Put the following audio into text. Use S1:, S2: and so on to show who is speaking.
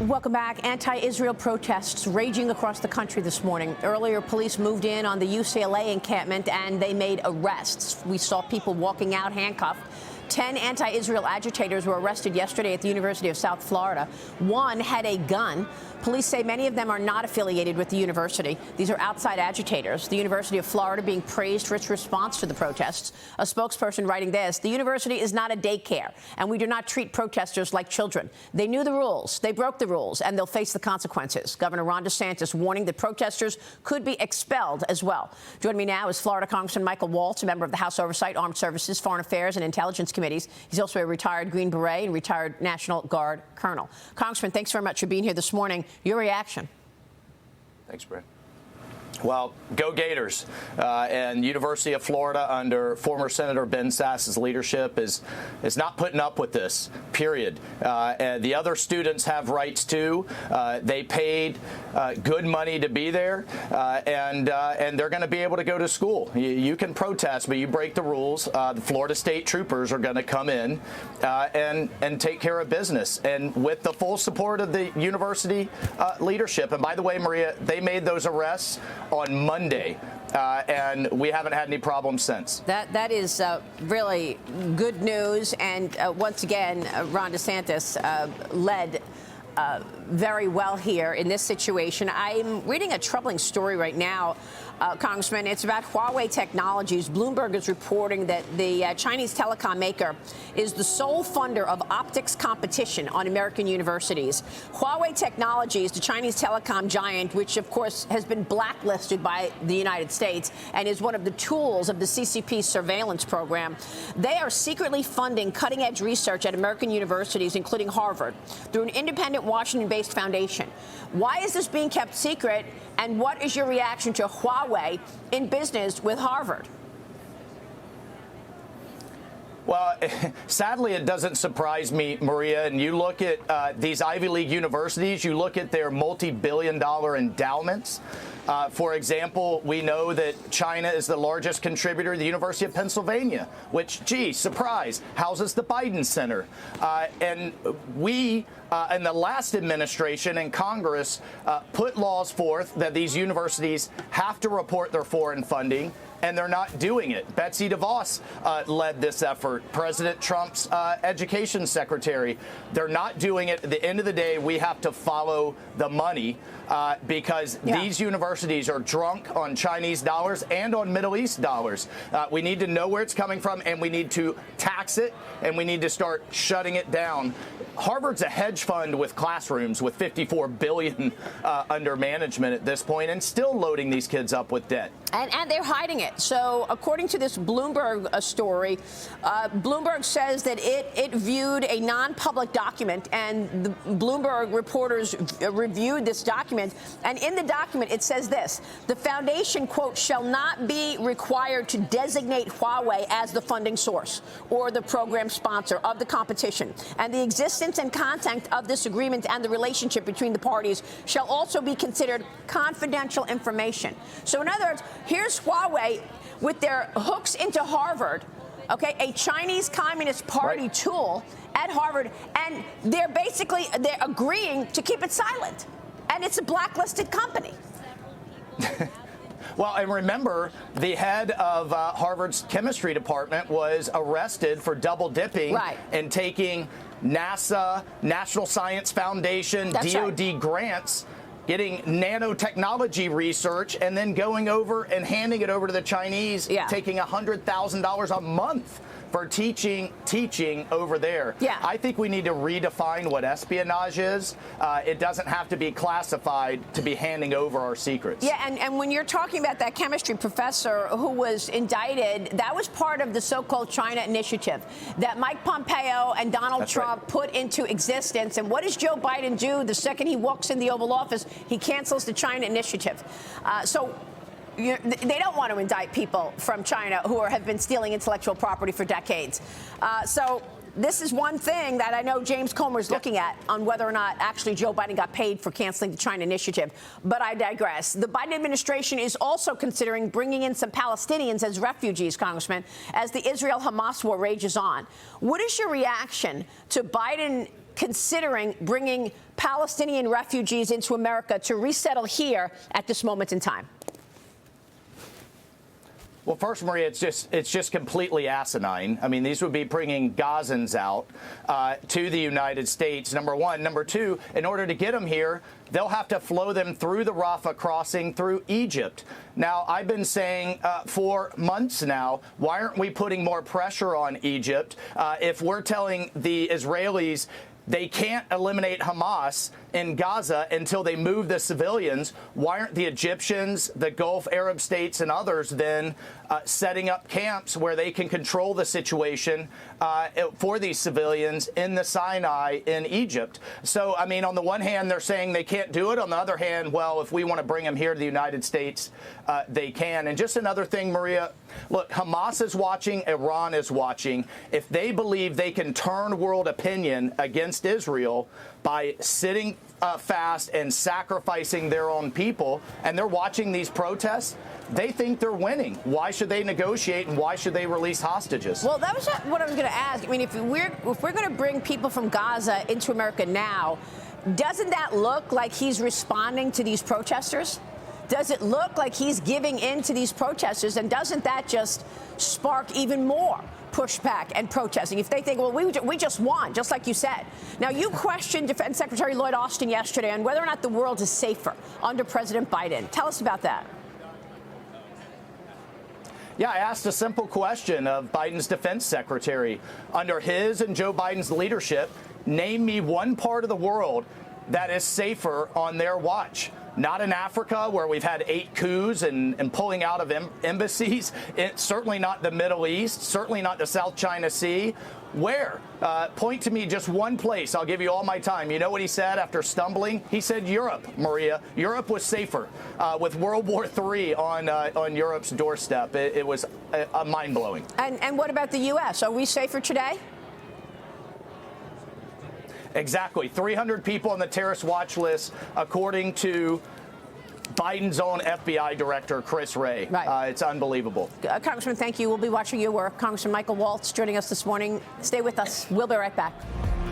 S1: Welcome back. Anti-Israel protests raging across the country this morning. Earlier, police moved in on the UCLA encampment and they made arrests. We saw people walking out handcuffed. 10 anti-Israel agitators were arrested yesterday at the University of South Florida. One had a gun. Police say many of them are not affiliated with the university. These are outside agitators. The University of Florida being praised for its response to the protests. A spokesperson writing this: the university is not a daycare, and we do not treat protesters like children. They knew the rules, they broke the rules, and they'll face the consequences. Governor Ron DeSantis warning that protesters could be expelled as well. Joining me now is Florida Congressman Michael Waltz, a member of the House Oversight, Armed Services, Foreign Affairs, and Intelligence Committees. He's also a retired Green Beret and retired National Guard colonel. Congressman, thanks very much for being here this morning. Your reaction?
S2: Thanks, Brett. Well, go Gators. And University of Florida, under former Senator Ben Sass's leadership, is not putting up with this, period. And the other students have rights, too. They paid good money to be there, and they're going to be able to go to school. You can protest, but you break the rules. The Florida State Troopers are going to come in and take care of business, and with the full support of the university leadership. And by the way, Maria, they made those arrests on Monday, and we haven't had any problems since. That
S1: is really good news. And once again, Ron DeSantis led very well here in this situation. I'm reading a troubling story right now, Congressman. It's about Huawei Technologies. Bloomberg is reporting that the Chinese telecom maker is the sole funder of optics competition on American universities. Huawei Technologies, the Chinese telecom giant, which of course has been blacklisted by the United States and is one of the tools of the CCP surveillance program, they are secretly funding cutting-edge research at American universities, including Harvard, through an independent Washington-based foundation. Why is this being kept secret, and what is your reaction to Huawei in business with Harvard?
S2: Well, sadly, it doesn't surprise me, Maria. And you look at these Ivy League universities, you look at their multi-billion-dollar endowments. For example, we know that China is the largest contributor to the University of Pennsylvania, which, gee, surprise, houses the Biden Center. And we, in the last administration and Congress, put laws forth that these universities have to report their foreign funding, and they're not doing it. Betsy DeVos led this effort. President Trump's education secretary. They're not doing it. At the end of the day, we have to follow the money because these universities are drunk on Chinese dollars and on Middle East dollars. We need to know where it's coming from, and we need to tax it, and we need to start shutting it down. Harvard's a hedge fund with classrooms with $54 billion under management at this point, and still loading these kids up with debt.
S1: And they're hiding it. So according to this Bloomberg story, Bloomberg says that it viewed a non-public document, and the Bloomberg reporters reviewed this document. And in the document, it says this: the foundation, quote, shall not be required to designate Huawei as the funding source or the program sponsor of the competition. And the existence and content of this agreement and the relationship between the parties shall also be considered confidential information. So in other words, here's Huawei with their hooks into Harvard, okay, a Chinese Communist Party tool at Harvard, and they're agreeing to keep it silent. And it's a blacklisted company.
S2: Well, and remember, the head of Harvard's chemistry department was arrested for double dipping and taking NASA, National Science Foundation, DOD grants, getting nanotechnology research, and then going over and handing it over to the Chinese, taking $100,000 a month for teaching over there. I think we need to redefine what espionage is. It doesn't have to be classified to be handing over our secrets.
S1: And when you're talking about that chemistry professor who was indicted, that was part of the so-called China initiative that Mike Pompeo and Donald Trump put into existence. And what does Joe Biden do the second he walks in the Oval Office? He cancels the China initiative. They don't want to indict people from China who have been stealing intellectual property for decades. So this is one thing that I know James Comer is looking at on whether or not actually Joe Biden got paid for canceling the China initiative. But I digress. The Biden administration is also considering bringing in some Palestinians as refugees, Congressman, as the Israel-Hamas war rages on. What is your reaction to Biden considering bringing Palestinian refugees into America to resettle here at this moment in time?
S2: Well, first, Maria, it's just completely asinine. I mean, these would be bringing Gazans out to the United States, number one. Number two, in order to get them here, they'll have to flow them through the Rafah crossing through Egypt. Now, I've been saying for months now, why aren't we putting more pressure on Egypt? If we're telling the Israelis they can't eliminate Hamas in Gaza until they move the civilians, why aren't the Egyptians, the Gulf Arab states, and others then setting up camps where they can control the situation for these civilians in the Sinai in Egypt? So, I mean, on the one hand, they're saying they can't do it. On the other hand, well, if we want to bring them here to the United States, they can. And just another thing, Maria, look, Hamas is watching, Iran is watching. If they believe they can turn world opinion against Israel by sitting fast and sacrificing their own people, and they're watching these protests, they think they're winning. Why should they negotiate, and why should they release hostages?
S1: Well, that was what I was going to ask. I mean, if we're going to bring people from Gaza into America now, doesn't that look like he's responding to these protesters? Does it look like he's giving in to these protesters? And doesn't that just spark even more pushback and protesting if they think, well, we just won, just like you said? Now, you questioned Defense Secretary Lloyd Austin yesterday on whether or not the world is safer under President Biden. Tell us about that.
S2: Yeah, I asked a simple question of Biden's defense secretary. Under his and Joe Biden's leadership, name me one part of the world that is safer on their watch. Not in Africa, where we've had 8 coups and pulling out of embassies. It's certainly not the Middle East, certainly not the South China Sea. Where? Point to me just one place. I'll give you all my time. You know what he said after stumbling? He said Europe, Maria. Europe was safer with World War III on Europe's doorstep. It was mind-blowing.
S1: And what about the U.S.? Are we safer today?
S2: Exactly. 300 people on the terrorist watch list, according to Biden's own FBI director, Chris Wray.
S1: Right.
S2: It's unbelievable.
S1: Congressman, thank you. We'll be watching your work. Congressman Michael Waltz joining us this morning. Stay with us. We'll be right back.